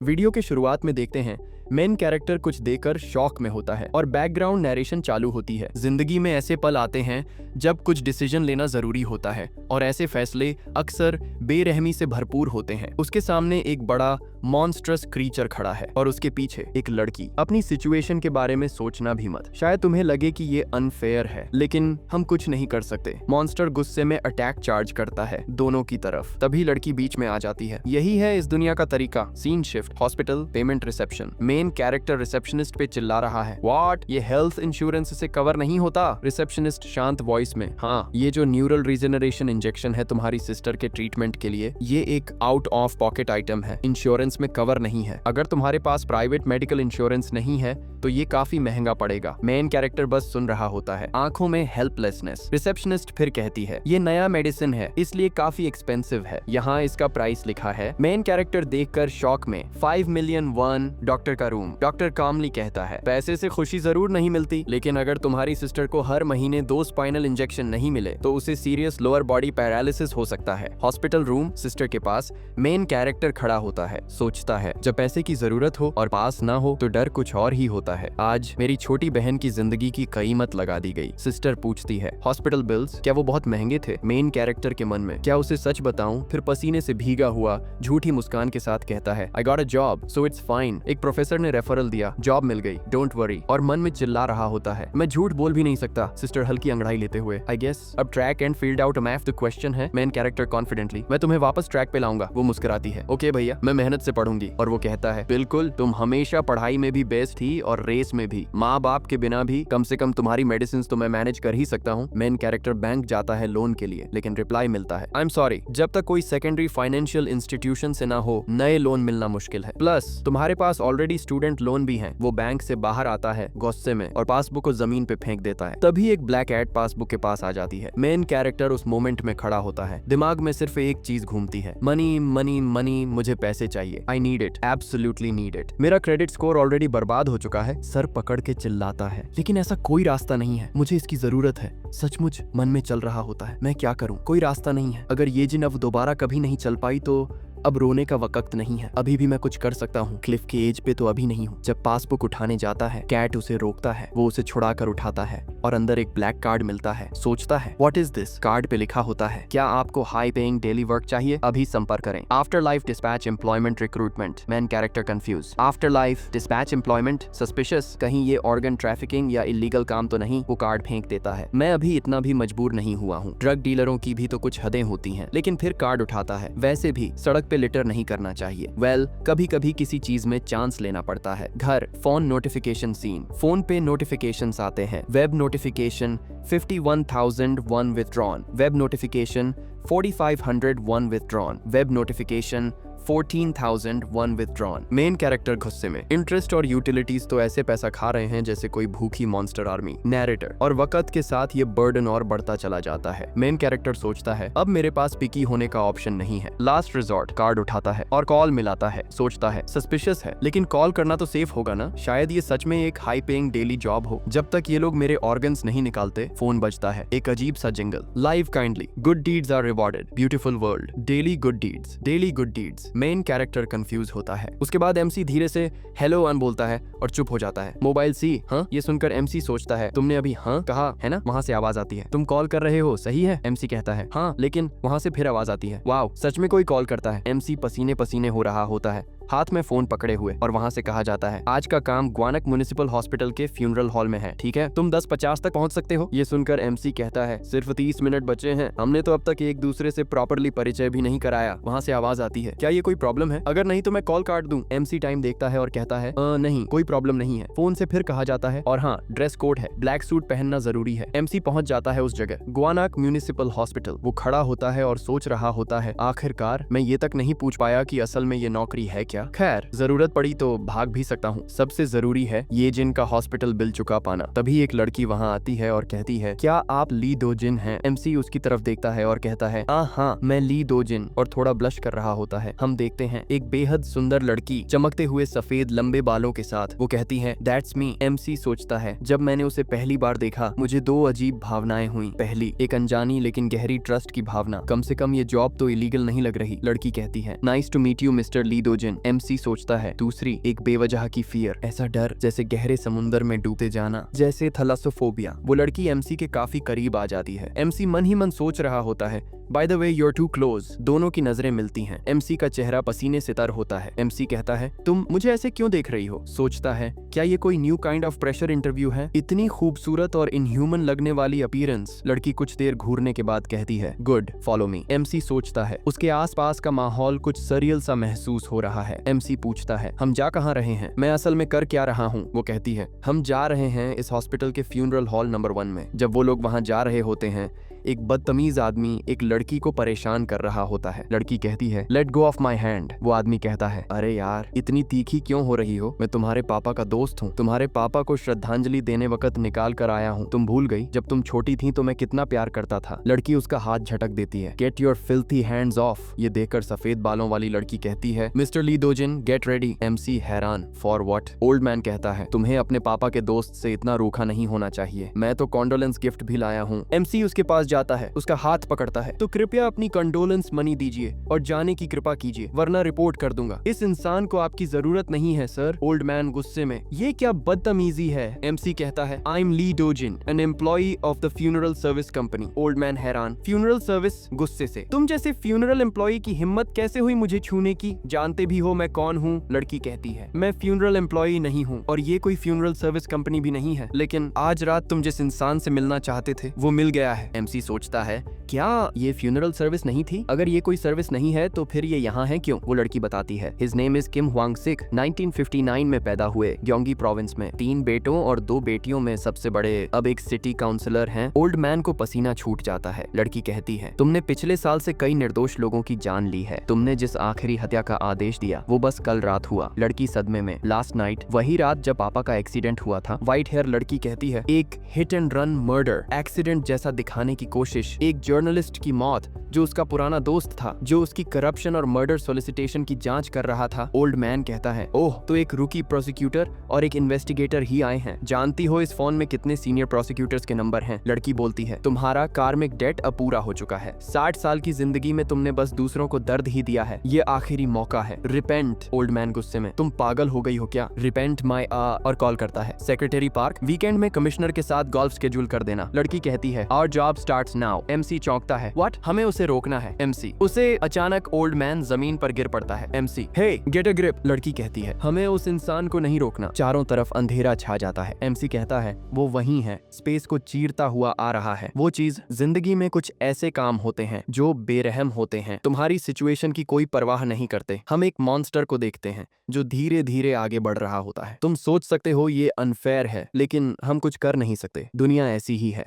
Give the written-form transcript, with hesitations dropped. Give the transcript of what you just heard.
Video के शुरुआत में देखते हैं मेन कैरेक्टर कुछ देकर शॉक में होता है और बैकग्राउंड नरेशन चालू होती है। जिंदगी में ऐसे पल आते हैं जब कुछ डिसीजन लेना जरूरी होता है और ऐसे फैसले अक्सर बेरहमी से भरपूर होते हैं। उसके सामने एक बड़ा मॉन्स्ट्रस क्रीचर खड़ा है और उसके पीछे एक लड़की। अपनी सिचुएशन के बारे में सोचना भी मत। शायद तुम्हें लगे कि ये अनफेयर है, लेकिन हम कुछ नहीं कर सकते। मॉन्स्टर गुस्से में अटैक चार्ज करता है दोनों की तरफ। तभी लड़की बीच में आ जाती है। यही है इस दुनिया का तरीका। Scene shift, hospital, payment reception. Main character receptionist पे चिल्ला रहा है, व्हाट, ये हेल्थ इंश्योरेंस से कवर नहीं होता। रिसेप्शनिस्ट शांत वॉइस में, हाँ, ये जो न्यूरल रीजनरेशन इंजेक्शन है तुम्हारी सिस्टर के ट्रीटमेंट के लिए, ये एक आउट ऑफ पॉकेट आइटम है, इंश्योरेंस में कवर नहीं है। अगर तुम्हारे पास प्राइवेट मेडिकल इंश्योरेंस नहीं है तो ये काफी महंगा पड़ेगा। मेन कैरेक्टर बस सुन रहा होता है, आंखों में हेल्पलेसनेस। रिसेप्शनिस्ट फिर कहती है, ये नया मेडिसिन है इसलिए काफी एक्सपेंसिव है, यहाँ इसका प्राइस लिखा है। मेन कैरेक्टर देखकर शॉक में, 5 मिलियन वन डॉक्टर का रूम। डॉक्टर कामली कहता है, पैसे से खुशी जरूर नहीं मिलती, लेकिन अगर तुम्हारी सिस्टर को हर महीने 2 स्पाइनल इंजेक्शन नहीं मिले तो उसे सीरियस लोअर बॉडी पैरालिसिस हो सकता है। हॉस्पिटल रूम, सिस्टर के पास। मेन कैरेक्टर खड़ा होता है, सोचता है, जब पैसे की जरूरत हो और पास ना हो तो डर कुछ और ही होता है। आज मेरी छोटी बहन की जिंदगी की कीमत लगा दी गई। सिस्टर पूछती है, हॉस्पिटल बिल्स क्या वो बहुत महंगे थे? मेन कैरेक्टर के मन में, क्या उसे सच बताऊं? फिर पसीने से भीगा हुआ झूठी मुस्कान के साथ कहता है, I got a job so it's fine. एक प्रोफेसर ने रेफरल दिया, जॉब मिल गई, डोंट वरी। और मन में चिल्ला रहा होता है, मैं झूठ बोल भी नहीं सकता। सिस्टर हल्की अंगड़ाई लेते हुए, आई गेस अब track and field out math the question है। मेन कैरेक्टर कॉन्फिडेंटली, मैं तुम्हें वापस ट्रैक पे लाऊंगा। वो मुस्कुराती है, ओके भैया, मैं मेहनत से पढ़ूंगी। और वो कहता है, बिल्कुल, तुम हमेशा पढ़ाई में भी बेस्ट ही और रेस में भी। माँ बाप के बिना भी कम से कम तुम्हारी मेडिसिन तो मैं मैनेज कर ही सकता हूँ। मेन कैरेक्टर बैंक जाता है लोन के लिए, लेकिन रिप्लाई मिलता है, आई एम सॉरी, जब तक कोई सेकेंडरी फाइनेंशियल इंस्टीट्यूशन से ना हो नए लोन मिलना मुश्किल है। प्लस तुम्हारे पास ऑलरेडी स्टूडेंट लोन भी है। वो बैंक से बाहर आता है गुस्से में और पासबुक को जमीन पे फेंक देता है। तभी एक ब्लैक एड पासबुक के पास आ जाती है। मेन कैरेक्टर उस मोमेंट में खड़ा होता है, दिमाग में सिर्फ एक चीज घूमती है, मनी मनी मनी, मुझे पैसे चाहिए, I need it, absolutely need it. मेरा क्रेडिट स्कोर ऑलरेडी बर्बाद हो चुका है। सर पकड़ के चिल्लाता है, लेकिन ऐसा कोई रास्ता नहीं है, मुझे इसकी जरूरत है। सचमुच मन में चल रहा होता है, मैं क्या करूं, कोई रास्ता नहीं है। अगर ये जिन अब दोबारा कभी नहीं चल पाई तो अब रोने का वक्त नहीं है। अभी भी मैं कुछ कर सकता हूँ। क्लिफ के एज पे तो अभी नहीं हूँ। जब पासबुक उठाने जाता है, कैट उसे रोकता है। वो उसे छुड़ा कर उठाता है और अंदर एक ब्लैक कार्ड मिलता है। सोचता है, व्हाट इज दिस? कार्ड पे लिखा होता है, क्या आपको हाई पेइंग डेली वर्क चाहिए? अभी संपर्क करें। After life dispatch employment recruitment. Main character confuse, after life dispatch employment, suspicious, कहीं ये ऑर्गन ट्रैफिकिंग या इलीगल काम तो नहीं? वो कार्ड फेंक देता है, मैं अभी इतना भी मजबूर नहीं हुआ हूँ। ड्रग डीलरों की भी तो कुछ हदें होती हैं। लेकिन फिर कार्ड उठाता है, वैसे भी सड़क पे लिटर नहीं करना चाहिए। वेल, कभी कभी किसी चीज में चांस लेना पड़ता है। घर, फोन नोटिफिकेशन सीन। फोन पे नोटिफिकेशंस आते हैं। Web notification 51,001 withdrawn। Web notification 4,501 withdrawn। Web notification 14,001 withdrawn। Main character गुस्से में, इंटरेस्ट और यूटिलिटीज तो ऐसे पैसा खा रहे हैं जैसे कोई भूखी मॉन्स्टर आर्मी। नैरेटर, और वक्त के साथ ये बर्डन और बढ़ता चला जाता है। मेन कैरेक्टर सोचता है, अब मेरे पास पिकी होने का ऑप्शन नहीं है। लास्ट रिजॉर्ट, कार्ड उठाता है और कॉल मिलाता है। सोचता है, सस्पिशियस है, लेकिन कॉल करना तो सेफ होगा ना? शायद ये सच में एक हाई पेइंग डेली जॉब हो। जब तक ये लोग मेरे ऑर्गन्स नहीं निकालते। फोन बजता है, एक अजीब सा jingle, live kindly, good deeds are rewarded, beautiful world, daily good deeds, daily good deeds. Main character confuse होता है। उसके बाद एमसी धीरे से हेलो अन बोलता है और चुप हो जाता है। मोबाइल सी, हाँ? ये सुनकर एमसी सोचता है, तुमने अभी हाँ कहा है ना? वहाँ से आवाज आती है, तुम कॉल कर रहे हो, सही है? एमसी कहता है, हाँ, लेकिन वहाँ से फिर आवाज आती है, वाओ, सच में कोई कॉल करता है। एमसी पसीने पसीने हो रहा होता है, हाथ में फोन पकड़े हुए, और वहाँ से कहा जाता है, आज का काम ग्वानक म्युनिसिपल हॉस्पिटल के फ्यूनरल हॉल में है, ठीक है? तुम 10:50 तक पहुँच सकते हो। ये सुनकर एमसी कहता है, सिर्फ 30 मिनट बचे हैं, हमने तो अब तक एक दूसरे से प्रॉपरली परिचय भी नहीं कराया। वहाँ से आवाज आती है, क्या ये कोई प्रॉब्लम है? अगर नहीं तो मैं कॉल काट दूं। एमसी टाइम देखता है और कहता है, नहीं, कोई प्रॉब्लम नहीं है। फोन से फिर कहा जाता है, और हाँ, ड्रेस कोड है, ब्लैक सूट पहनना जरूरी है। एमसी पहुंच जाता है उस जगह, ग्वानक म्युनिसिपल हॉस्पिटल। वो खड़ा होता है और सोच रहा होता है, आखिरकार मैं ये तक नहीं पूछ पाया कि असल में ये नौकरी है क्या। खैर, जरूरत पड़ी तो भाग भी सकता हूँ। सबसे जरूरी है ये जिन का हॉस्पिटल बिल चुका पाना। तभी एक लड़की वहाँ आती है और कहती है, क्या आप ली दो जिन हैं? एमसी उसकी तरफ देखता है और कहता है, हाँ, मैं ली दो जिन, और थोड़ा ब्लश कर रहा होता है। हम देखते हैं एक बेहद सुंदर लड़की चमकते हुए सफेद लंबे बालों के साथ। वो कहती है, दैट्स मी। एमसी सोचता है, जब मैंने उसे पहली बार देखा मुझे 2 अजीब भावनाएं हुई। पहली, एक अनजानी लेकिन गहरी ट्रस्ट की भावना, कम से कम ये जॉब तो इलीगल नहीं लग रही। लड़की कहती है, nice to meet you mister Lee Do Jin. MC सोचता है। दूसरी, एक बेवजह की फियर, ऐसा डर जैसे गहरे समुंदर में डूबते जाना, जैसे थैलासोफोबिया। वो लड़की एमसी के काफी करीब आ जाती है। एमसी मन ही मन सोच रहा होता है, by the way you're too close. दोनों की नजरें मिलती हैं। एमसी का चेहरा पसीने से तर होता है। एमसी कहता है, तुम मुझे ऐसे क्यों देख रही हो? सोचता है, क्या ये कोई new kind of pressure interview है? इतनी खूबसूरत और इनह्यूमन लगने वाली अपीयरेंस। लड़की कुछ देर घूरने के बाद कहती है, गुड, फॉलो मी। एमसी सोचता है, उसके आसपास का माहौल कुछ सरियल सा महसूस हो रहा है। एमसी पूछता है, हम जा कहाँ रहे हैं? मैं असल में कर क्या रहा हूँ? वो कहती है, हम जा रहे हैं इस हॉस्पिटल के फ्यूनरल हॉल नंबर 1 में। जब वो लोग वहाँ जा रहे होते हैं, एक बदतमीज आदमी एक लड़की को परेशान कर रहा होता है। लड़की कहती है, let go of my hand. वो आदमी कहता है, अरे यार, इतनी तीखी क्यों हो रही हो? मैं तुम्हारे पापा का दोस्त हूँ। तुम्हारे पापा को श्रद्धांजलि देने वक्त निकाल कर आया हूँ। तुम भूल गई जब तुम छोटी थी तो मैं कितना प्यार करता था। लड़की उसका हाथ झटक देती है। Get your filthy hands of. ये देखकर सफेद बालों वाली लड़की कहती है, मिस्टर ली दोजिन, गेट रेडी। एमसी हैरान, फॉर व्हाट? ओल्ड मैन कहता है, तुम्हें अपने पापा के दोस्त से इतना रूखा नहीं होना चाहिए। मैं तो कॉन्डोलेंस गिफ्ट भी लाया हूँ। एमसी उसके पास जाता है, उसका हाथ पकड़ता है। तो कृपया अपनी कंडोलेंस मनी दीजिए और जाने की कृपा कीजिए, वरना रिपोर्ट कर दूंगा। इस इंसान को आपकी जरूरत नहीं है सर। ओल्ड मैन गुस्से में, ये क्या बदतमीजी है? एमसी कहता है, I am Lee Dojin, an employee of the funeral service company. Old man हैरान, फ्यूनरल सर्विस? गुस्से से, तुम जैसे फ्यूनरल एम्प्लॉई की हिम्मत कैसे हुई मुझे छूने की? जानते भी हो मैं कौन हूँ? लड़की कहती है, मैं फ्यूनरल एम्प्लॉई नहीं हूँ और ये कोई फ्यूनरल सर्विस कंपनी भी नहीं है, लेकिन आज रात तुम जिस इंसान से मिलना चाहते थे वो मिल गया है। एमसी सोचता है, क्या ये फ्यूनरल सर्विस नहीं थी? अगर ये कोई सर्विस नहीं है तो फिर ये यहाँ है क्यों? वो लड़की बताती है, his name is Kim Huang Sik, 1959 में पैदा हुए, ग्योंगी प्रोविंस में। 3 बेटों और 2 बेटियों में सबसे बड़े, अब एक सिटी काउंसलर हैं। ओल्ड मैन को पसीना छूट जाता है। लड़की कहती है, तुमने पिछले साल से कई निर्दोष लोगों की जान ली है। तुमने जिस आखिरी हत्या का आदेश दिया वो बस कल रात हुआ। लड़की सदमे में, लास्ट नाइट, वही रात जब पापा का एक्सीडेंट हुआ था। व्हाइट हेयर लड़की कहती है, एक hit and run murder, accident जैसा दिखाने की कोशिश, एक जर्नलिस्ट की मौत जो उसका पुराना दोस्त था, जो उसकी करप्शन और मर्डर सोलिसिटेशन की जांच कर रहा था। ओल्ड मैन कहता है, ओह, तो एक रूकी प्रोसिक्यूटर और एक इन्वेस्टिगेटर ही आए हैं। जानती हो इस फोन में कितने सीनियर प्रोसिक्यूटर्स के नंबर हैं? लड़की बोलती है, तुम्हारा कार्मिक डेट अब पूरा हो चुका है। 60 साल की जिंदगी में तुमने बस दूसरों को दर्द ही दिया है। ये आखिरी मौका है। रिपेंट। ओल्ड मैन गुस्से में, तुम पागल हो गई हो क्या? रिपेंट माई और कॉल करता है, सेक्रेटरी पार्क, वीकेंड में कमिश्नर के साथ गोल्फ शेड्यूल कर देना। लड़की कहती है, our job starts now. MC चौंकता है, व्हाट? हमें उसे रोकना है। एमसी, उसे अचानक ओल्ड मैन जमीन पर गिर पड़ता है। MC, hey get a grip. लड़की कहती है, हमें उस इंसान को नहीं रोकना। चारों तरफ अंधेरा छा जाता है। एमसी कहता है, वो वहीं है, स्पेस को चीरता हुआ आ रहा है। वो चीज, जिंदगी में कुछ ऐसे काम होते हैं जो बेरहम होते हैं, तुम्हारी सिचुएशन की कोई परवाह नहीं करते। हम एक मॉन्स्टर को देखते हैं जो धीरे धीरे आगे बढ़ रहा होता है। तुम सोच सकते हो ये अनफेयर है, लेकिन हम कुछ कर नहीं सकते। दुनिया ऐसी ही है।